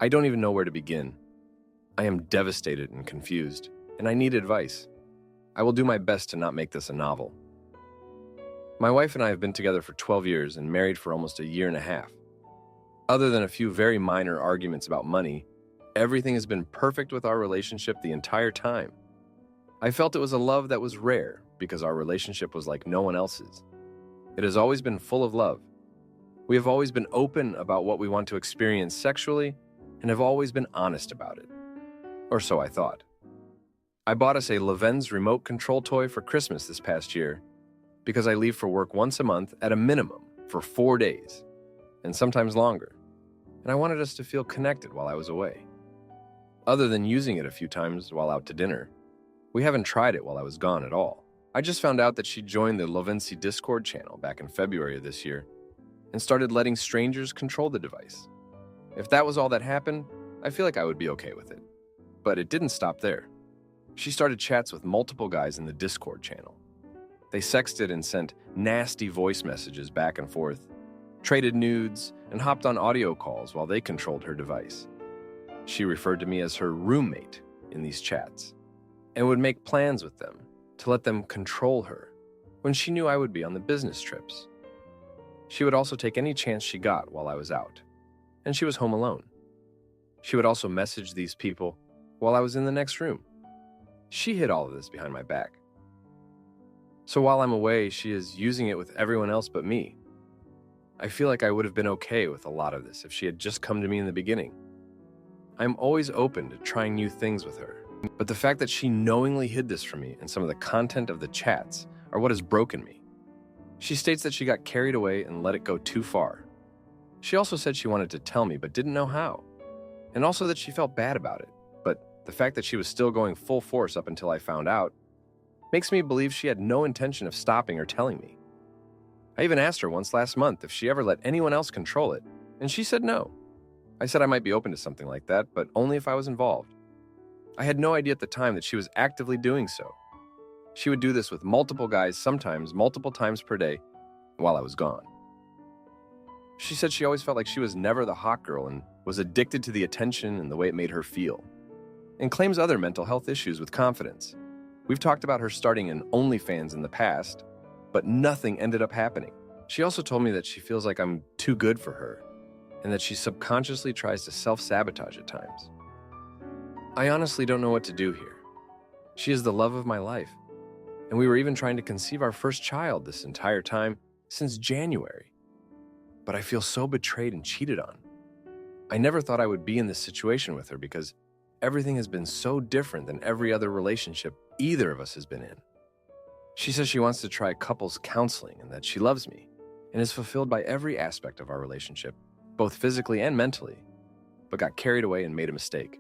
I don't even know where to begin. I am devastated and confused, and I need advice. I will do my best to not make this a novel. My wife and I have been together for 12 years and married for almost a year and a half. Other than a few very minor arguments about money, everything has been perfect with our relationship the entire time. I felt it was a love that was rare because our relationship was like no one else's. It has always been full of love. We have always been open about what we want to experience sexually and have always been honest about it. Or so I thought. I bought us a Leven's remote control toy for Christmas this past year because I leave for work once a month at a minimum for 4 days, and sometimes longer, and I wanted us to feel connected while I was away. Other than using it a few times while out to dinner, we haven't tried it while I was gone at all. I just found out that she joined the Lovency Discord channel back in February of this year and started letting strangers control the device. If that was all that happened, I feel like I would be okay with it. But it didn't stop there. She started chats with multiple guys in the Discord channel. They sexted and sent nasty voice messages back and forth, traded nudes, and hopped on audio calls while they controlled her device. She referred to me as her roommate in these chats and would make plans with them to let them control her when she knew I would be on the business trips. She would also take any chance she got while I was out, and she was home alone. She would also message these people while I was in the next room. She hid all of this behind my back. So while I'm away, she is using it with everyone else but me. I feel like I would have been okay with a lot of this if she had just come to me in the beginning. I'm always open to trying new things with her, but the fact that she knowingly hid this from me and some of the content of the chats are what has broken me. She states that she got carried away and let it go too far. She also said she wanted to tell me but didn't know how, and also that she felt bad about it, but the fact that she was still going full force up until I found out makes me believe she had no intention of stopping or telling me. I even asked her once last month if she ever let anyone else control it, and she said no. I said I might be open to something like that, but only if I was involved. I had no idea at the time that she was actively doing so. She would do this with multiple guys, sometimes multiple times per day, while I was gone. She said she always felt like she was never the hot girl and was addicted to the attention and the way it made her feel, and claims other mental health issues with confidence. We've talked about her starting an OnlyFans in the past, but nothing ended up happening. She also told me that she feels like I'm too good for her, and that she subconsciously tries to self-sabotage at times. I honestly don't know what to do here. She is the love of my life, and we were even trying to conceive our first child this entire time since January. But I feel so betrayed and cheated on. I never thought I would be in this situation with her because everything has been so different than every other relationship either of us has been in. She says she wants to try couples counseling and that she loves me and is fulfilled by every aspect of our relationship, both physically and mentally, but got carried away and made a mistake.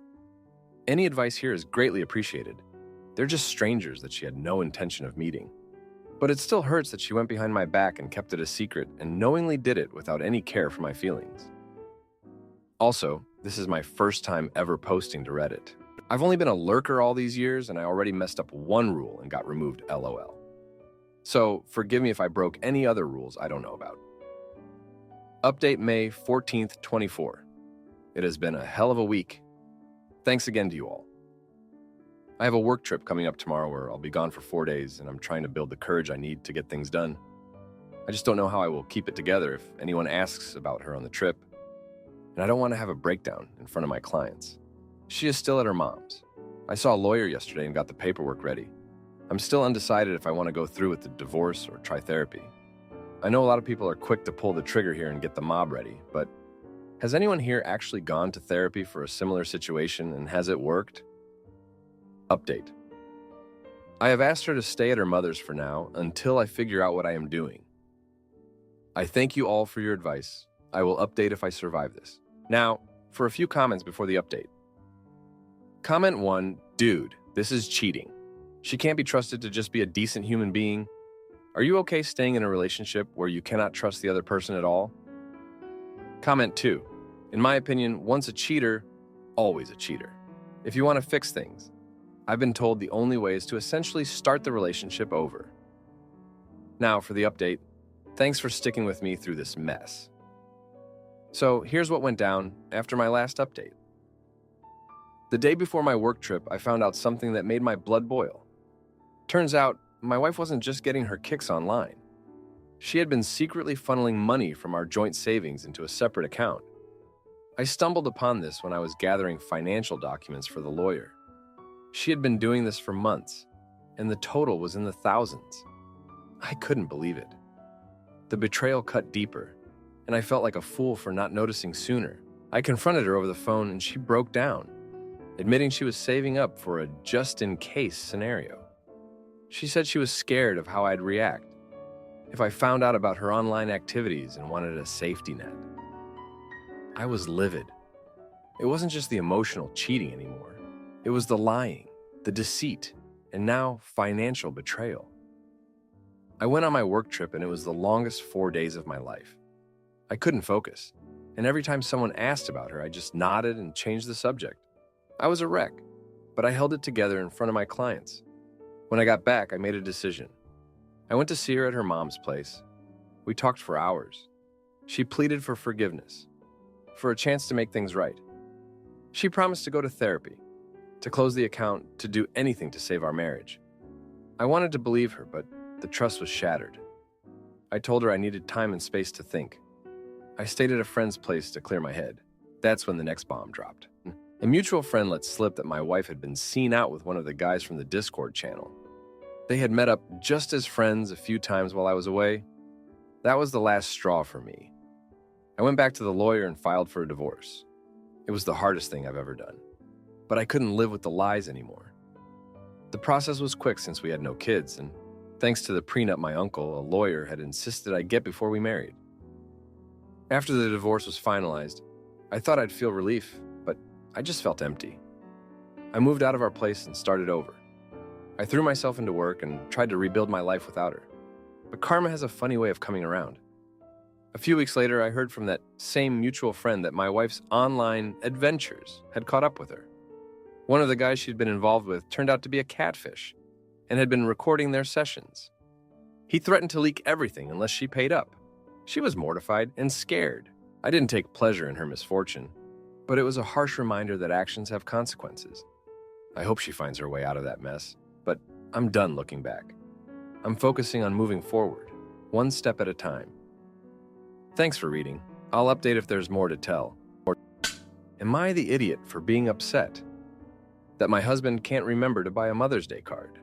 Any advice here is greatly appreciated. They're just strangers that she had no intention of meeting. But it still hurts that she went behind my back and kept it a secret and knowingly did it without any care for my feelings. Also, this is my first time ever posting to Reddit. I've only been a lurker all these years and I already messed up one rule and got removed LOL. So forgive me if I broke any other rules I don't know about. Update May 14th, 24. It has been a hell of a week. Thanks again to you all. I have a work trip coming up tomorrow where I'll be gone for 4 days and I'm trying to build the courage I need to get things done. I just don't know how I will keep it together if anyone asks about her on the trip, and I don't want to have a breakdown in front of my clients. She is still at her mom's. I saw a lawyer yesterday and got the paperwork ready. I'm still undecided if I want to go through with the divorce or try therapy. I know a lot of people are quick to pull the trigger here and get the mob ready, but has anyone here actually gone to therapy for a similar situation and has it worked? Update. I have asked her to stay at her mother's for now until I figure out what I am doing. I thank you all for your advice. I will update if I survive this. Now, for a few comments before the update. Comment 1, dude, this is cheating. She can't be trusted to just be a decent human being. Are you okay staying in a relationship where you cannot trust the other person at all? Comment 2, in my opinion, once a cheater, always a cheater. If you want to fix things, I've been told the only way is to essentially start the relationship over. Now for the update. Thanks for sticking with me through this mess. So here's what went down after my last update. The day before my work trip, I found out something that made my blood boil. Turns out, my wife wasn't just getting her kicks online. She had been secretly funneling money from our joint savings into a separate account. I stumbled upon this when I was gathering financial documents for the lawyer. She had been doing this for months, and the total was in the thousands. I couldn't believe it. The betrayal cut deeper, and I felt like a fool for not noticing sooner. I confronted her over the phone, and she broke down, admitting she was saving up for a just-in-case scenario. She said she was scared of how I'd react if I found out about her online activities and wanted a safety net. I was livid. It wasn't just the emotional cheating anymore. It was the lying, the deceit, and now financial betrayal. I went on my work trip, and it was the longest 4 days of my life. I couldn't focus, and every time someone asked about her, I just nodded and changed the subject. I was a wreck, but I held it together in front of my clients. When I got back, I made a decision. I went to see her at her mom's place. We talked for hours. She pleaded for forgiveness, for a chance to make things right. She promised to go to therapy, to close the account, to do anything to save our marriage. I wanted to believe her, but the trust was shattered. I told her I needed time and space to think. I stayed at a friend's place to clear my head. That's when the next bomb dropped. A mutual friend let slip that my wife had been seen out with one of the guys from the Discord channel. They had met up just as friends a few times while I was away. That was the last straw for me. I went back to the lawyer and filed for a divorce. It was the hardest thing I've ever done. But I couldn't live with the lies anymore. The process was quick since we had no kids, and thanks to the prenup my uncle, a lawyer, had insisted I get before we married. After the divorce was finalized, I thought I'd feel relief, but I just felt empty. I moved out of our place and started over. I threw myself into work and tried to rebuild my life without her. But karma has a funny way of coming around. A few weeks later, I heard from that same mutual friend that my wife's online adventures had caught up with her. One of the guys she'd been involved with turned out to be a catfish and had been recording their sessions. He threatened to leak everything unless she paid up. She was mortified and scared. I didn't take pleasure in her misfortune, but it was a harsh reminder that actions have consequences. I hope she finds her way out of that mess, but I'm done looking back. I'm focusing on moving forward, one step at a time. Thanks for reading. I'll update if there's more to tell. Am I the idiot for being upset that my husband can't remember to buy a Mother's Day card?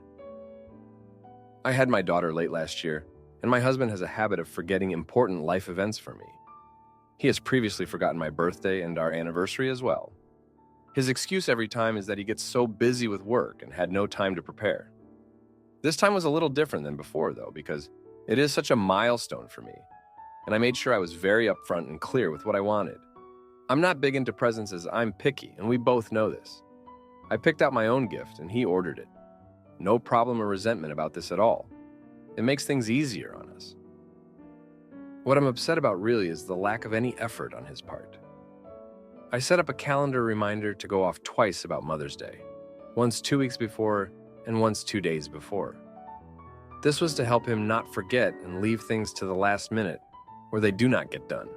I had my daughter late last year, and my husband has a habit of forgetting important life events for me. He has previously forgotten my birthday and our anniversary as well. His excuse every time is that he gets so busy with work and had no time to prepare. This time was a little different than before, though, because it is such a milestone for me, and I made sure I was very upfront and clear with what I wanted. I'm not big into presents as I'm picky, and we both know this. I picked out my own gift, and he ordered it. No problem or resentment about this at all. It makes things easier on us. What I'm upset about really is the lack of any effort on his part. I set up a calendar reminder to go off twice about Mother's Day, once 2 weeks before and once 2 days before. This was to help him not forget and leave things to the last minute where they do not get done.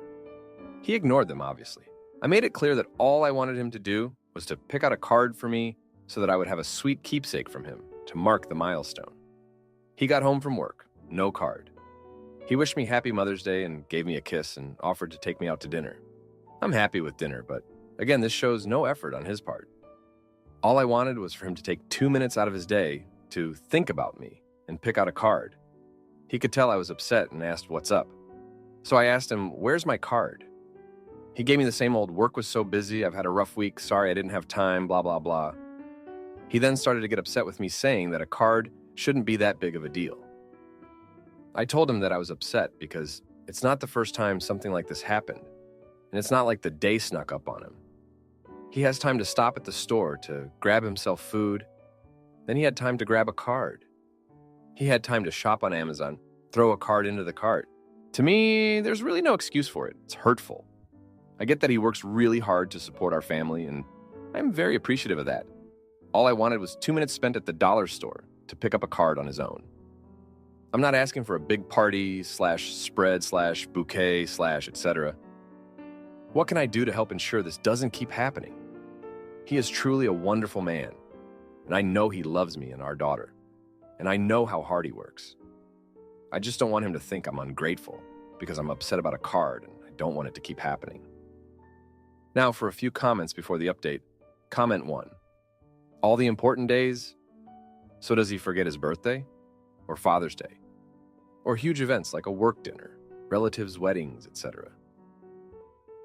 He ignored them, obviously. I made it clear that all I wanted him to do was to pick out a card for me so that I would have a sweet keepsake from him to mark the milestone. He got home from work, no card. He wished me happy Mother's Day and gave me a kiss and offered to take me out to dinner. I'm happy with dinner, but again, this shows no effort on his part. All I wanted was for him to take 2 minutes out of his day to think about me and pick out a card. He could tell I was upset and asked what's up. So I asked him, "Where's my card?" He gave me the same old, "Work was so busy, I've had a rough week, sorry I didn't have time, blah, blah, blah." He then started to get upset with me saying that a card shouldn't be that big of a deal. I told him that I was upset because it's not the first time something like this happened, and it's not like the day snuck up on him. He has time to stop at the store to grab himself food. Then he had time to grab a card. He had time to shop on Amazon, throw a card into the cart. To me, there's really no excuse for it. It's hurtful. I get that he works really hard to support our family, and I'm very appreciative of that. All I wanted was 2 minutes spent at the dollar store to pick up a card on his own. I'm not asking for a big party /spread /bouquet / etc. What can I do to help ensure this doesn't keep happening? He is truly a wonderful man, and I know he loves me and our daughter, and I know how hard he works. I just don't want him to think I'm ungrateful because I'm upset about a card and I don't want it to keep happening. Now for a few comments before the update. Comment 1. All the important days? So does he forget his birthday? Or Father's Day? Or huge events like a work dinner, relatives' weddings, etc.?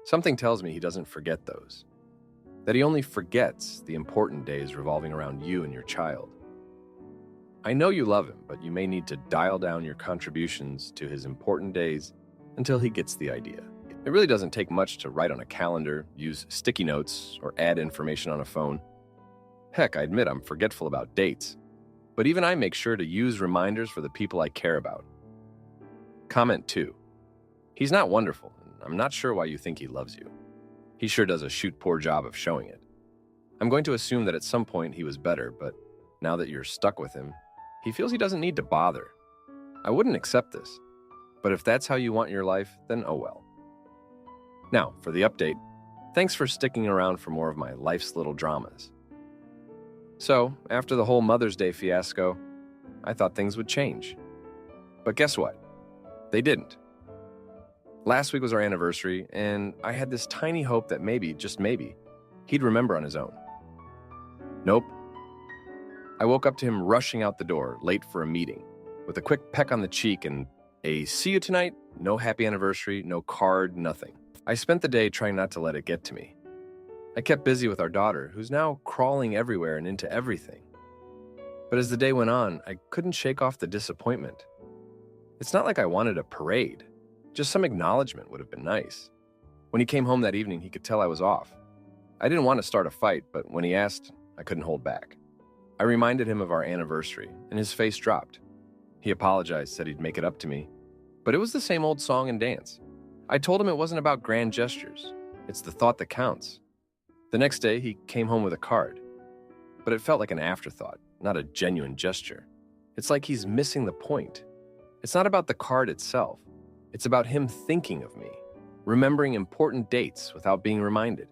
Something tells me he doesn't forget those. That he only forgets the important days revolving around you and your child. I know you love him, but you may need to dial down your contributions to his important days until he gets the idea. It really doesn't take much to write on a calendar, use sticky notes, or add information on a phone. Heck, I admit I'm forgetful about dates, but even I make sure to use reminders for the people I care about. Comment 2. He's not wonderful, and I'm not sure why you think he loves you. He sure does a shoot-poor job of showing it. I'm going to assume that at some point he was better, but now that you're stuck with him, he feels he doesn't need to bother. I wouldn't accept this, but if that's how you want your life, then oh well. Now, for the update, thanks for sticking around for more of my life's little dramas. So, after the whole Mother's Day fiasco, I thought things would change. But guess what? They didn't. Last week was our anniversary, and I had this tiny hope that maybe, just maybe, he'd remember on his own. Nope. I woke up to him rushing out the door, late for a meeting, with a quick peck on the cheek and a "see you tonight," no happy anniversary, no card, nothing. I spent the day trying not to let it get to me. I kept busy with our daughter, who's now crawling everywhere and into everything. But as the day went on, I couldn't shake off the disappointment. It's not like I wanted a parade. Just some acknowledgement would have been nice. When he came home that evening, he could tell I was off. I didn't want to start a fight, but when he asked, I couldn't hold back. I reminded him of our anniversary, and his face dropped. He apologized, said he'd make it up to me. But it was the same old song and dance. I told him it wasn't about grand gestures. It's the thought that counts. The next day, he came home with a card. But it felt like an afterthought, not a genuine gesture. It's like he's missing the point. It's not about the card itself. It's about him thinking of me, remembering important dates without being reminded.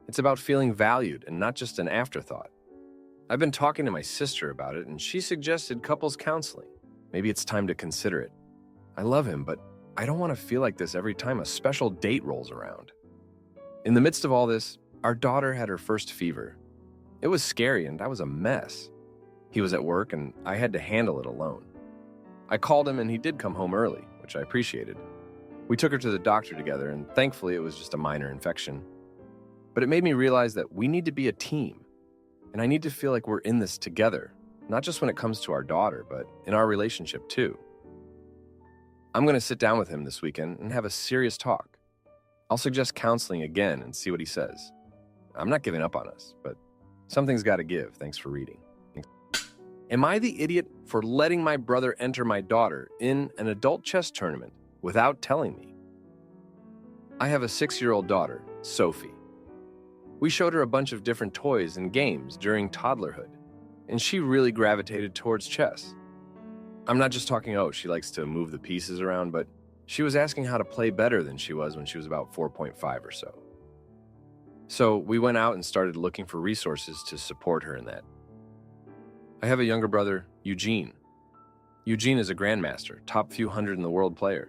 It's about feeling valued and not just an afterthought. I've been talking to my sister about it, and she suggested couples counseling. Maybe it's time to consider it. I love him, but I don't want to feel like this every time a special date rolls around. In the midst of all this, our daughter had her first fever. It was scary, and I was a mess. He was at work, and I had to handle it alone. I called him, and he did come home early, which I appreciated. We took her to the doctor together, and thankfully it was just a minor infection. But it made me realize that we need to be a team, and I need to feel like we're in this together, not just when it comes to our daughter, but in our relationship too. I'm going to sit down with him this weekend and have a serious talk. I'll suggest counseling again and see what he says. I'm not giving up on us, but something's got to give. Thanks for reading. Am I the idiot for letting my brother enter my daughter in an adult chess tournament without telling me? I have a 6-year-old daughter, Sophie. We showed her a bunch of different toys and games during toddlerhood, and she really gravitated towards chess. I'm not just talking, she likes to move the pieces around, but she was asking how to play better than she was when she was about 4.5 or so. So we went out and started looking for resources to support her in that. I have a younger brother, Eugene. Eugene is a grandmaster, top few hundred in the world player.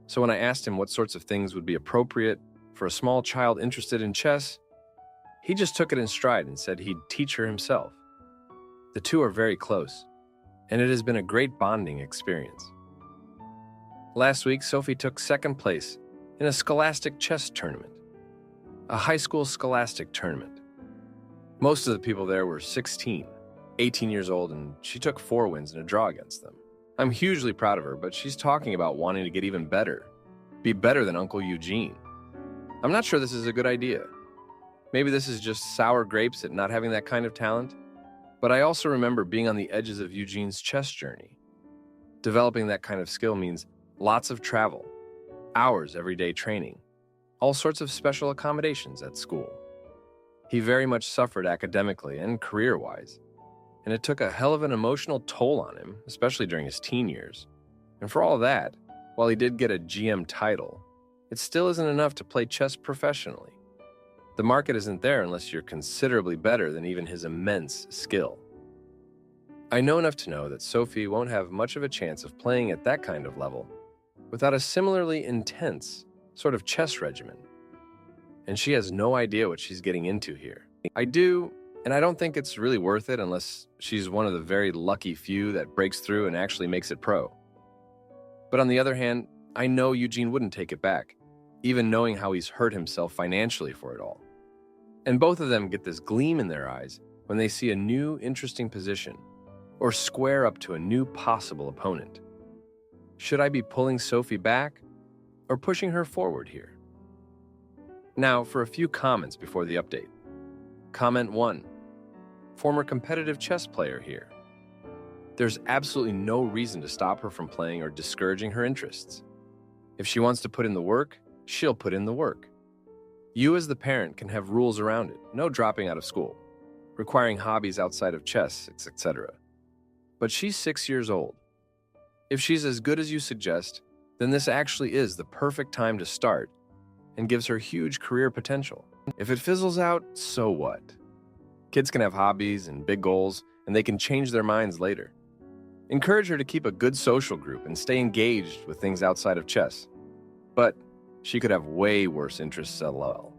So when I asked him what sorts of things would be appropriate for a small child interested in chess, he just took it in stride and said he'd teach her himself. The two are very close, and it has been a great bonding experience. Last week, Sophie took second place in a scholastic chess tournament, a high school scholastic tournament. Most of the people there were 16, 18 years old, and she took 4 wins and a draw against them. I'm hugely proud of her, but she's talking about wanting to get even better, be better than Uncle Eugene. I'm not sure this is a good idea. Maybe this is just sour grapes at not having that kind of talent, but I also remember being on the edges of Eugene's chess journey. Developing that kind of skill means lots of travel, hours every day training, all sorts of special accommodations at school. He very much suffered academically and career-wise, and it took a hell of an emotional toll on him, especially during his teen years. And for all that, while he did get a GM title, it still isn't enough to play chess professionally. The market isn't there unless you're considerably better than even his immense skill. I know enough to know that Sophie won't have much of a chance of playing at that kind of level without a similarly intense sort of chess regimen. And she has no idea what she's getting into here. I do, and I don't think it's really worth it unless she's one of the very lucky few that breaks through and actually makes it pro. But on the other hand, I know Eugene wouldn't take it back, even knowing how he's hurt himself financially for it all. And both of them get this gleam in their eyes when they see a new interesting position or square up to a new possible opponent. Should I be pulling Sophie back or pushing her forward here? Now, for a few comments before the update. Comment 1. Former competitive chess player here. There's absolutely no reason to stop her from playing or discouraging her interests. If she wants to put in the work, she'll put in the work. You as the parent can have rules around it, no dropping out of school, requiring hobbies outside of chess, etc. But she's 6 years old. If she's as good as you suggest, then this actually is the perfect time to start and gives her huge career potential. If it fizzles out, so what? Kids can have hobbies and big goals, and they can change their minds later. Encourage her to keep a good social group and stay engaged with things outside of chess. But she could have way worse interests, lol.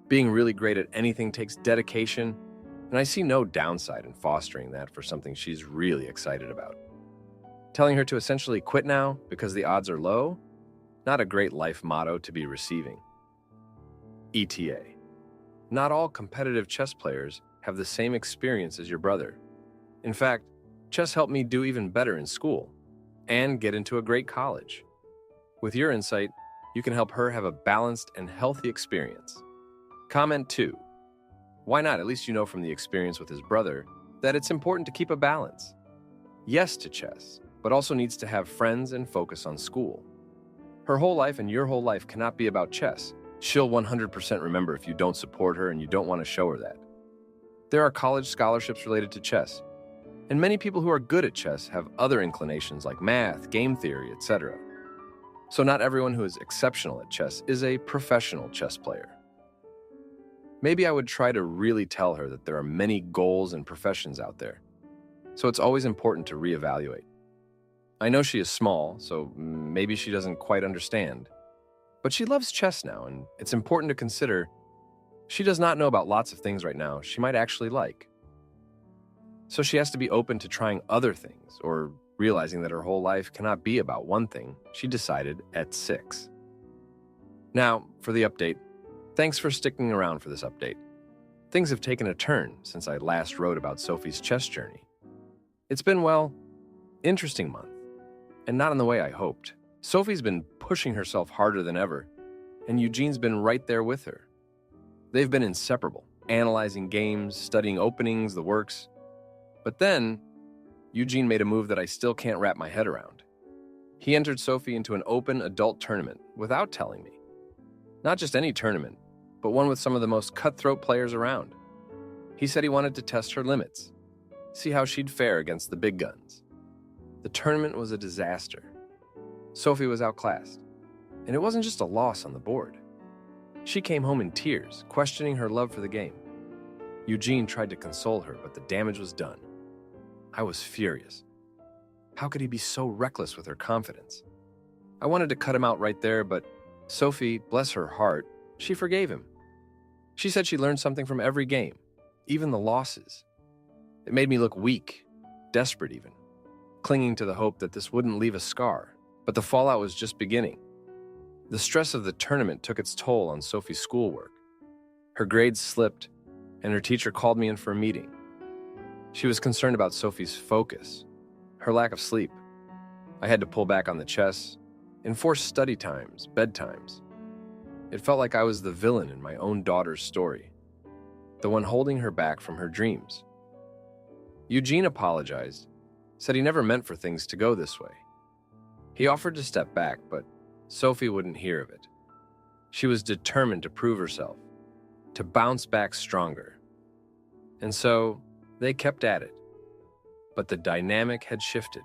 Being really great at anything takes dedication, and I see no downside in fostering that for something she's really excited about. Telling her to essentially quit now because the odds are low? Not a great life motto to be receiving. ETA. Not all competitive chess players have the same experience as your brother. In fact, chess helped me do even better in school and get into a great college. With your insight, you can help her have a balanced and healthy experience. Comment 2. Why not? At least you know from the experience with his brother that it's important to keep a balance. Yes to chess, but also needs to have friends and focus on school. Her whole life and your whole life cannot be about chess. She'll 100% remember if you don't support her and you don't want to show her that. There are college scholarships related to chess, and many people who are good at chess have other inclinations like math, game theory, etc. So not everyone who is exceptional at chess is a professional chess player. Maybe I would try to really tell her that there are many goals and professions out there, so it's always important to reevaluate. I know she is small, so maybe she doesn't quite understand. But she loves chess now, and it's important to consider she does not know about lots of things right now she might actually like. So she has to be open to trying other things, or realizing that her whole life cannot be about one thing she decided at 6. Now, for the update. Thanks for sticking around for this update. Things have taken a turn since I last wrote about Sophie's chess journey. It's been, well, interesting month. And not in the way I hoped. Sophie's been pushing herself harder than ever, and Eugene's been right there with her. They've been inseparable, analyzing games, studying openings, the works. But then, Eugene made a move that I still can't wrap my head around. He entered Sophie into an open adult tournament without telling me. Not just any tournament, but one with some of the most cutthroat players around. He said he wanted to test her limits, see how she'd fare against the big guns. The tournament was a disaster. Sophie was outclassed, and it wasn't just a loss on the board. She came home in tears, questioning her love for the game. Eugene tried to console her, but the damage was done. I was furious. How could he be so reckless with her confidence? I wanted to cut him out right there, but Sophie, bless her heart, she forgave him. She said she learned something from every game, even the losses. It made me look weak, desperate even, clinging to the hope that this wouldn't leave a scar. But the fallout was just beginning. The stress of the tournament took its toll on Sophie's schoolwork. Her grades slipped, and her teacher called me in for a meeting. She was concerned about Sophie's focus, her lack of sleep. I had to pull back on the chess, enforce study times, bedtimes. It felt like I was the villain in my own daughter's story, the one holding her back from her dreams. Eugene apologized, said he never meant for things to go this way. He offered to step back, but Sophie wouldn't hear of it. She was determined to prove herself, to bounce back stronger. And so, they kept at it. But the dynamic had shifted.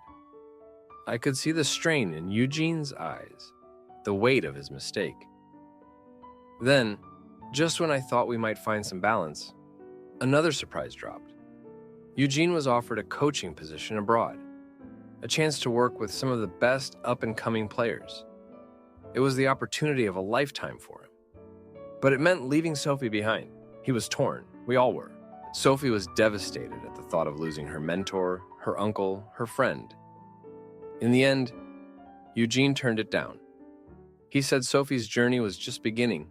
I could see the strain in Eugene's eyes, the weight of his mistake. Then, Just when I thought we might find some balance, another surprise dropped. Eugene was offered a coaching position abroad, a chance to work with some of the best up-and-coming players. It was the opportunity of a lifetime for him. But it meant leaving Sophie behind. He was torn. We all were. Sophie was devastated at the thought of losing her mentor, her uncle, her friend. In the end, Eugene turned it down. He said Sophie's journey was just beginning,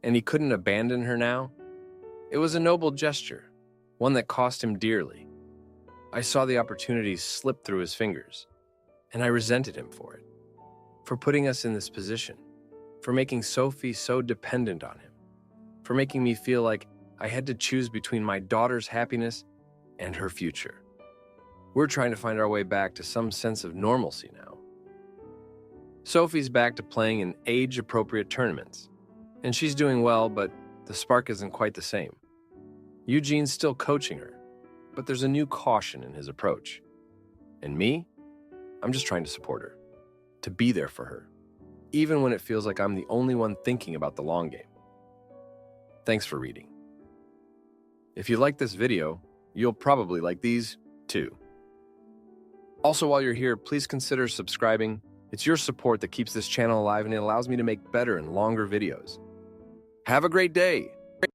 and he couldn't abandon her now. It was a noble gesture, one that cost him dearly. I saw the opportunity slip through his fingers, and I resented him for it, for putting us in this position, for making Sophie so dependent on him, for making me feel like I had to choose between my daughter's happiness and her future. We're trying to find our way back to some sense of normalcy now. Sophie's back to playing in age-appropriate tournaments, and she's doing well, but the spark isn't quite the same. Eugene's still coaching her, but there's a new caution in his approach. And me? I'm just trying to support her, to be there for her, even when it feels like I'm the only one thinking about the long game. Thanks for reading. If you like this video, you'll probably like these too. Also, while you're here, please consider subscribing. It's your support that keeps this channel alive, and it allows me to make better and longer videos. Have a great day!